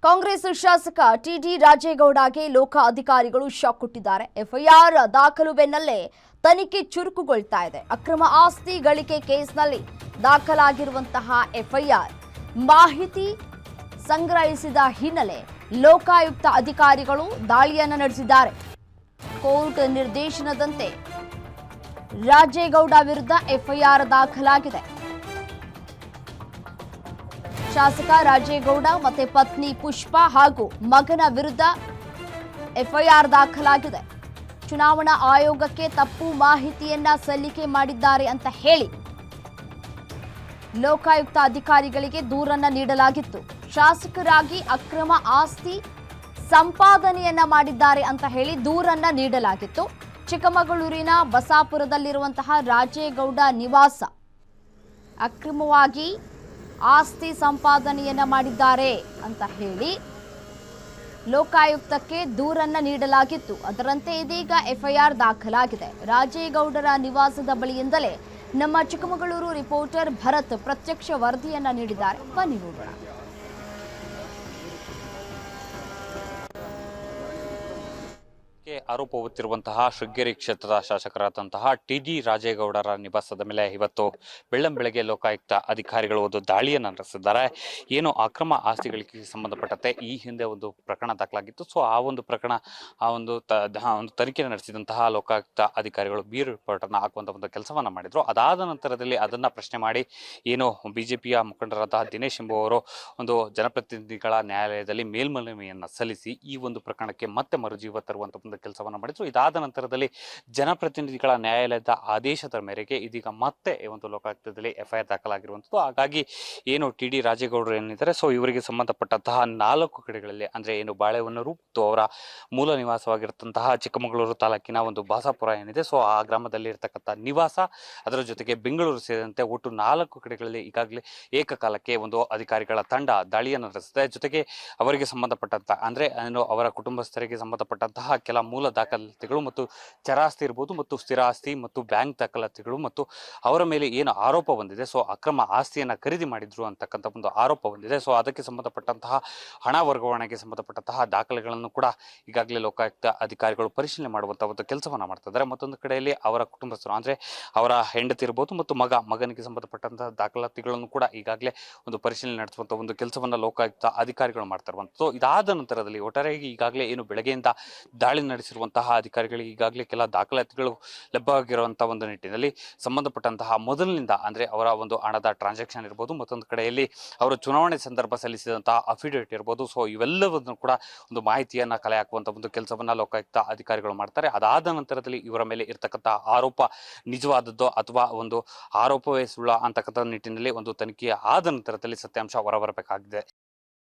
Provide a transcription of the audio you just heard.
ಕಾಂಗ್ರೆಸ್ ಶಾಸಕ ಟಿಡಿ ರಾಜೇಗೌಡಗೆ ಲೋಕ ಅಧಿಕಾರಿಗಳು ಶಾಕ್ ಕೊಟ್ಟಿದ್ದಾರೆ. ಎಫ್ಐಆರ್ ದಾಖಲು ಬೆನ್ನಲ್ಲೇ ತನಿಖೆ ಚುರುಕುಗೊಳ್ತಾ ಇದೆ. ಅಕ್ರಮ ಆಸ್ತಿ ಗಳಿಕೆ ಕೇಸ್ನಲ್ಲಿ ದಾಖಲಾಗಿರುವಂತಹ ಎಫ್ಐಆರ್ ಮಾಹಿತಿ ಸಂಗ್ರಹಿಸಿದ ಹಿನ್ನೆಲೆ ಲೋಕಾಯುಕ್ತ ಅಧಿಕಾರಿಗಳು ದಾಳಿಯನ್ನು ನಡೆಸಿದ್ದಾರೆ. ಕೋರ್ಟ್ ನಿರ್ದೇಶನದಂತೆ ರಾಜೇಗೌಡ ವಿರುದ್ಧ ಎಫ್ಐಆರ್ ದಾಖಲಾಗಿದೆ. ಶಾಸಕ ರಾಜೇಗೌಡ ಮತ್ತೆ ಪತ್ನಿ ಪುಷ್ಪ ಹಾಗೂ ಮಗನ ವಿರುದ್ಧ ಎಫ್ಐಆರ್ ದಾಖಲಾಗಿದೆ. ಚುನಾವಣಾ ಆಯೋಗಕ್ಕೆ ತಪ್ಪು ಮಾಹಿತಿಯನ್ನ ಸಲ್ಲಿಕೆ ಮಾಡಿದ್ದಾರೆ ಅಂತ ಹೇಳಿ ಲೋಕಾಯುಕ್ತ ಅಧಿಕಾರಿಗಳಿಗೆ ದೂರನ್ನ ನೀಡಲಾಗಿತ್ತು. ಶಾಸಕರಾಗಿ ಅಕ್ರಮ ಆಸ್ತಿ ಸಂಪಾದನೆಯನ್ನ ಮಾಡಿದ್ದಾರೆ ಅಂತ ಹೇಳಿ ದೂರನ್ನ ನೀಡಲಾಗಿತ್ತು. ಚಿಕ್ಕಮಗಳೂರಿನ ಬಸಾಪುರದಲ್ಲಿರುವಂತಹ ರಾಜೇಗೌಡ ನಿವಾಸ ಅಕ್ರಮವಾಗಿ ಆಸ್ತಿ ಸಂಪಾದನೆಯನ್ನ ಮಾಡಿದ್ದಾರೆ ಅಂತ ಹೇಳಿ ಲೋಕಾಯುಕ್ತಕ್ಕೆ ದೂರನ್ನ ನೀಡಲಾಗಿತ್ತು. ಅದರಂತೆ ಇದೀಗ ಎಫ್ಐಆರ್ ದಾಖಲಾಗಿದೆ. ರಾಜೇಗೌಡರ ನಿವಾಸದ ಬಳಿಯಿಂದಲೇ ನಮ್ಮ ಚಿಕ್ಕಮಗಳೂರು ರಿಪೋರ್ಟರ್ ಭರತ್ ಪ್ರತ್ಯಕ್ಷ ವರದಿಯನ್ನ ನೀಡಿದ್ದಾರೆ. ಬನ್ನಿ ನೋಡೋಣ. ಆರೋಪ ಹೊತ್ತಿರುವಂತಹ ಶೃಂಗೇರಿ ಕ್ಷೇತ್ರದ ಶಾಸಕರಾದಂತಹ ಟಿಡಿ ರಾಜೇಗೌಡರ ನಿವಾಸದ ಮೇಲೆ ಇವತ್ತು ಬೆಳ್ಳಂಬೆಳಗ್ಗೆ ಲೋಕಾಯುಕ್ತ ಅಧಿಕಾರಿಗಳು ಒಂದು ದಾಳಿಯನ್ನು ನಡೆಸಿದ್ದಾರೆ. ಏನು ಅಕ್ರಮ ಆಸ್ತಿಗಳಿಗೆ ಸಂಬಂಧಪಟ್ಟಂತೆ ಈ ಹಿಂದೆ ಒಂದು ಪ್ರಕರಣ ದಾಖಲಾಗಿತ್ತು. ಸೊ ಆ ಒಂದು ಪ್ರಕರಣ ಒಂದು ತನಿಖೆ ನಡೆಸಿದಂತಹ ಲೋಕಾಯುಕ್ತ ಅಧಿಕಾರಿಗಳು ಬಿ ರಿಪೋರ್ಟ್ ಅನ್ನು ಹಾಕುವಂತ ಒಂದು ಕೆಲಸವನ್ನ ಮಾಡಿದ್ರು. ಅದಾದ ನಂತರದಲ್ಲಿ ಅದನ್ನ ಪ್ರಶ್ನೆ ಮಾಡಿ ಏನು ಬಿಜೆಪಿಯ ಮುಖಂಡರಾದ ದಿನೇಶ್ ಎಂಬುವರು ಒಂದು ಜನಪ್ರತಿನಿಧಿಗಳ ನ್ಯಾಯಾಲಯದಲ್ಲಿ ಮೇಲ್ಮನವಿಯನ್ನ ಸಲ್ಲಿಸಿ ಈ ಒಂದು ಪ್ರಕರಣಕ್ಕೆ ಮತ್ತೆ ಮರುಜೀವ ತರುವಂತ ಒಂದು ಕೆಲಸವನ್ನ ಮಾಡಿದ್ರು. ಇದಾದ ನಂತರದಲ್ಲಿ ಜನಪ್ರತಿನಿಧಿಗಳ ನ್ಯಾಯಾಲಯದ ಆದೇಶದ ಮೇರೆಗೆ ಇದೀಗ ಮತ್ತೆ ಒಂದು ಲೋಕಾಯುಕ್ತದಲ್ಲಿ ಎಫ್ಐಆರ್ ದಾಖಲಾಗಿರುವಂಥದ್ದು. ಹಾಗಾಗಿ ಏನು ಟಿಡಿ ರಾಜೇಗೌಡರು ಏನಿದ್ದಾರೆ, ಸೊ ಇವರಿಗೆ ಸಂಬಂಧಪಟ್ಟಂತಹ 4 ಕಡೆಗಳಲ್ಲಿ ಅಂದ್ರೆ ಏನು ಬಾಳೆಹೊನ್ನೂರು ಮತ್ತು ಅವರ ಮೂಲ ನಿವಾಸವಾಗಿರತಂತಹ ಚಿಕ್ಕಮಗಳೂರು ತಾಲೂಕಿನ ಒಂದು ಬಾಸಾಪುರ ಏನಿದೆ, ಸೊ ಆ ಗ್ರಾಮದಲ್ಲಿ ಇರತಕ್ಕಂಥ ನಿವಾಸ, ಅದರ ಜೊತೆಗೆ ಬೆಂಗಳೂರು ಸೇರಿದಂತೆ ಒಟ್ಟು 4 ಕಡೆಗಳಲ್ಲಿ ಈಗಾಗಲೇ ಏಕಕಾಲಕ್ಕೆ ಒಂದು ಅಧಿಕಾರಿಗಳ ತಂಡ ದಾಳಿಯನ್ನು ನಡೆಸಿದೆ. ಜೊತೆಗೆ ಅವರಿಗೆ ಸಂಬಂಧಪಟ್ಟಂತಹ ಅಂದ್ರೆ ಏನು ಅವರ ಕುಟುಂಬಸ್ಥರಿಗೆ ಸಂಬಂಧಪಟ್ಟಂತಹ ಕೆಲ ಮೂಲ ದಾಖಲಾತಿಗಳು ಮತ್ತು ಚರಾಸ್ತಿ ಇರಬಹುದು ಮತ್ತು ಸ್ಥಿರ ಆಸ್ತಿ ಮತ್ತು ಬ್ಯಾಂಕ್ ದಾಖಲಾತಿಗಳು ಮತ್ತು ಅವರ ಮೇಲೆ ಏನು ಆರೋಪ ಬಂದಿದೆ, ಸೊ ಅಕ್ರಮ ಆಸ್ತಿಯನ್ನ ಖರೀದಿ ಮಾಡಿದ್ರು ಅಂತಕ್ಕಂಥ ಒಂದು ಆರೋಪ ಬಂದಿದೆ. ಸೊ ಅದಕ್ಕೆ ಸಂಬಂಧಪಟ್ಟಂತಹ ಹಣ ವರ್ಗಾವಣೆಗೆ ಸಂಬಂಧಪಟ್ಟಂತಹ ದಾಖಲೆಗಳನ್ನು ಕೂಡ ಈಗಾಗಲೇ ಲೋಕಾಯುಕ್ತ ಅಧಿಕಾರಿಗಳು ಪರಿಶೀಲನೆ ಮಾಡುವಂತಹ ಒಂದು ಕೆಲಸವನ್ನ ಮಾಡ್ತಿದ್ದಾರೆ. ಮತ್ತೊಂದು ಕಡೆಯಲ್ಲಿ ಅವರ ಕುಟುಂಬಸ್ಥರು ಅಂದ್ರೆ ಅವರ ಹೆಂಡತಿ ಇರಬಹುದು ಮತ್ತು ಮಗನಿಗೆ ಸಂಬಂಧಪಟ್ಟಂತಹ ದಾಖಲಾತಿಗಳನ್ನು ಕೂಡ ಈಗಾಗಲೇ ಒಂದು ಪರಿಶೀಲನೆ ನಡೆಸುವಂತಹ ಒಂದು ಕೆಲಸವನ್ನ ಲೋಕಾಯುಕ್ತ ಅಧಿಕಾರಿಗಳು ಮಾಡ್ತಾ ಇರುವಂತದ್ದು. ಇದಾದ ನಂತರದಲ್ಲಿ ಒಟ್ಟಾರೆಯಾಗಿ ಈಗಾಗಲೇ ಏನು ಬೆಳಗ್ಗೆಯಿಂದ ದಾಳಿ ನಡೆಸಿರುವಂತಹ ಅಧಿಕಾರಿಗಳಿಗೆ ಈಗಾಗಲೇ ಕೆಲ ದಾಖಲಾತಿಗಳು ಲಭ್ಯವಾಗಿರುವಂತಹ ಒಂದು ನಿಟ್ಟಿನಲ್ಲಿ ಸಂಬಂಧಪಟ್ಟಂತಹ ಮೊದಲಿನಿಂದ ಅಂದ್ರೆ ಅವರ ಒಂದು ಹಣದ ಟ್ರಾನ್ಸಾಕ್ಷನ್ ಇರಬಹುದು, ಮತ್ತೊಂದು ಕಡೆಯಲ್ಲಿ ಅವರು ಚುನಾವಣೆ ಸಂದರ್ಭ ಸಲ್ಲಿಸಿದಂತಹ ಅಫಿಡೇವಿಟ್ ಇರಬಹುದು, ಸೊ ಇವೆಲ್ಲವನ್ನು ಕೂಡ ಒಂದು ಮಾಹಿತಿಯನ್ನ ಕಲೆ ಹಾಕುವಂತಹ ಒಂದು ಕೆಲಸವನ್ನ ಲೋಕಾಯುಕ್ತ ಅಧಿಕಾರಿಗಳು ಮಾಡ್ತಾರೆ. ಅದಾದ ನಂತರದಲ್ಲಿ ಇವರ ಮೇಲೆ ಇರ್ತಕ್ಕಂತಹ ಆರೋಪ ನಿಜವಾದದ್ದು ಅಥವಾ ಒಂದು ಆರೋಪವೇ ಸುಳ್ಳ ಅಂತಕ್ಕಂಥ ನಿಟ್ಟಿನಲ್ಲಿ ಒಂದು ತನಿಖೆ ಆದ ನಂತರದಲ್ಲಿ ಸತ್ಯಾಂಶ ಹೊರಬರಬೇಕಾಗಿದೆ.